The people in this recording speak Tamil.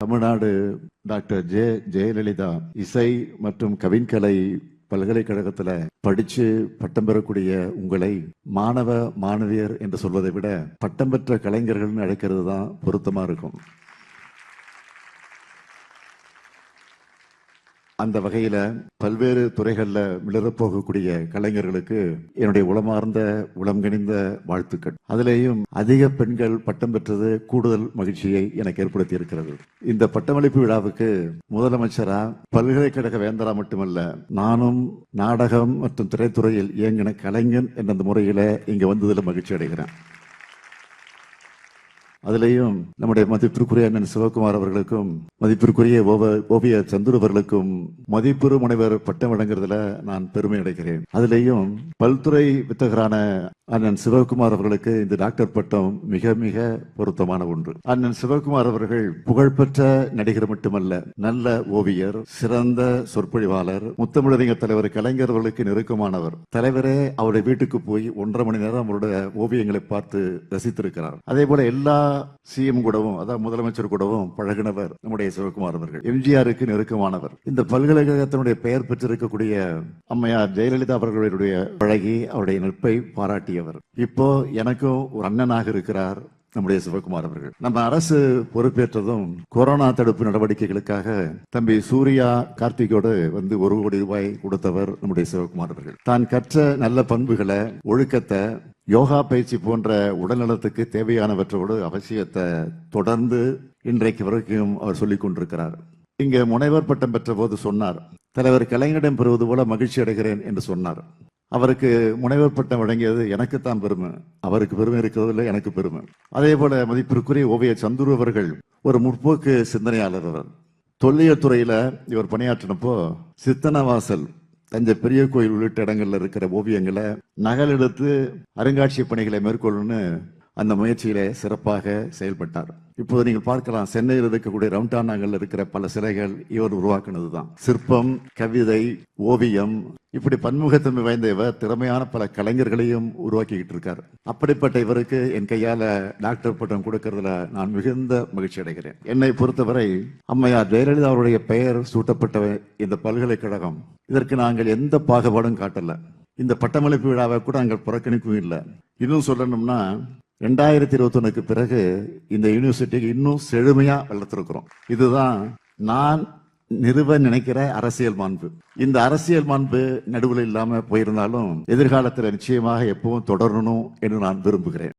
தமிழ்நாடு டாக்டர் ஜெயலலிதா இசை மற்றும் கவின்கலை பல்கலைக்கழகத்துல படிச்சு பட்டம் பெறக்கூடிய உங்களை மாணவ மாணவியர் என்று சொல்வதை விட பட்டம் பெற்ற கலைஞர்கள் அழைக்கிறது தான் பொருத்தமா இருக்கும். அந்த வகையில பல்வேறு துறைகள்ல மிளறப்போகக்கூடிய கலைஞர்களுக்கு என்னுடைய உளமார்ந்த உளம்கனிந்த வாழ்த்துக்கள். அதிலேயும் அதிக பெண்கள் பட்டம் பெற்றது கூடுதல் மகிழ்ச்சியை எனக்கு ஏற்படுத்தி இருக்கிறது. இந்த பட்டமளிப்பு விழாவுக்கு முதலமைச்சரா பல்கலைக்கழக வேந்தரா மட்டுமல்ல, நானும் நாடகம் மற்றும் திரைத்துறையில் இயங்கின கலைஞன் என்ற முறையில இங்க வந்ததுல மகிழ்ச்சி அடைகிறேன். அதிலேயும் நம்முடைய மதிப்பிற்குரிய அண்ணன் சிவகுமார் அவர்களுக்கும் மதிப்பிற்குரிய ஓவிய சந்துரு அவர்களுக்கும் மதிப்புறு முனைவர் பட்டம் வழங்குறதுல நான் பெருமை அடைகிறேன். அதிலேயும் பல்துறை வித்தகரான அண்ணன் சிவகுமார் அவர்களுக்கு இந்த டாக்டர் பட்டம் மிக மிக பொருத்தமான ஒன்று. அண்ணன் சிவகுமார் அவர்கள் புகழ்பெற்ற நடிகர் மட்டுமல்ல, நல்ல ஓவியர், சிறந்த சொற்பொழிவாளர், முத்தமிழறிஞர் தலைவர் கலைஞர் அவர்களுக்கு நெருக்கமானவர். தலைவரே அவருடைய வீட்டுக்கு போய் 1.5 மணி நேரம் அவருடைய ஓவியங்களை பார்த்து ரசித்திருக்கிறார். அதே போல எல்லா சிஎம் கூடவும், அதாவது முதலமைச்சர் கூடவும் பழகினவர் நம்முடைய சிவகுமார் அவர்கள். எம்ஜிஆருக்கு நெருக்கமானவர். இந்த பல்கலைக்கழகத்தினுடைய பெயர் பெற்றிருக்கக்கூடிய அம்மையார் ஜெயலலிதா அவர்களுடைய பழகி அவருடைய நட்பை பாராட்டியவர். இப்போ எனக்கும் ஒரு அண்ணனாக இருக்கிறார் நம்முடைய சிவகுமார் அவர்கள். நம்ம அரசு பொறுப்பேற்றதும் கொரோனா தடுப்பு நடவடிக்கைகளுக்காக தம்பி சூர்யா கார்த்திகோடு வந்து 1 கோடி ரூபாய் கொடுத்தவர் நம்முடைய சிவகுமார் அவர்கள். தான் கற்ற நல்ல பண்புகளை, ஒழுக்கத்தை, யோகா பயிற்சி போன்ற உடல்நலத்துக்கு தேவையானவற்றோடு அவசியத்தை தொடர்ந்து இன்றைக்கு வரைக்கும் அவர் சொல்லிக் கொண்டிருக்கிறார். இங்க முனைவர் பட்டம் பெற்ற போது சொன்னார், தலைவர் கலைஞரிடம் பெறுவது போல மகிழ்ச்சி அடைகிறேன் என்று சொன்னார். அவருக்கு முனைவர் பட்டம் வழங்கியது எனக்குத்தான் பெருமை. அவருக்கு பெருமை இருக்கிறதுல எனக்கு பெருமை. அதே போல மதிப்பிற்குரிய ஓவிய சந்துரு அவர்கள் ஒரு முற்போக்கு சிந்தனையாளர். அவர் தொல்லியல் துறையில இவர் பணியாற்றினப்போ சித்தனவாசல், தஞ்சை பெரிய கோயில் உள்ளிட்ட இடங்கள்ல இருக்கிற ஓவியங்களை நகல் எடுத்து அருங்காட்சியக பணிகளை மேற்கொள்ளணும்னு அந்த முயற்சியில சிறப்பாக செயல்பட்டார். இப்போது நீங்கள் பார்க்கலாம், சென்னையில் இருக்கக்கூடிய ரவுண்டானாங்கள்ல இருக்கிற பல சிலைகள் இவர் உருவாக்குனதுதான். சிற்பம், கவிதை, ஓவியம், இப்படி பன்முகத்தன்மை வாய்ந்த இவர் திறமையான பல கலைஞர்களையும் உருவாக்கிக்கிட்டு இருக்கார். அப்படிப்பட்ட இவருக்கு என் கையால டாக்டர் பட்டம் கொடுக்கறதுல நான் மிகுந்த மகிழ்ச்சி அடைகிறேன். என்னை பொறுத்தவரை அம்மையார் ஜெயலலிதா அவருடைய பெயர் சூட்டப்பட்ட இந்த பல்கலைக்கழகம், இதற்கு நாங்கள் எந்த பாகுபாடும் காட்டல. இந்த பட்டமளிப்பு விழாவை கூட நாங்கள் புறக்கணிக்கவும் இல்லை. இன்னும் சொல்லணும்னா 2021க்கு பிறகு இந்த யூனிவர்சிட்டிக்கு இன்னும் செழுமையா வளர்த்திருக்கிறோம். இதுதான் நான் நிறுவ நினைக்கிற அரசியல் மாண்பு. இந்த அரசியல் மாண்பு நடுவில் இல்லாம போயிருந்தாலும் எதிர்காலத்தில் நிச்சயமாக எப்பவும் தொடரணும் என்று நான் விரும்புகிறேன்.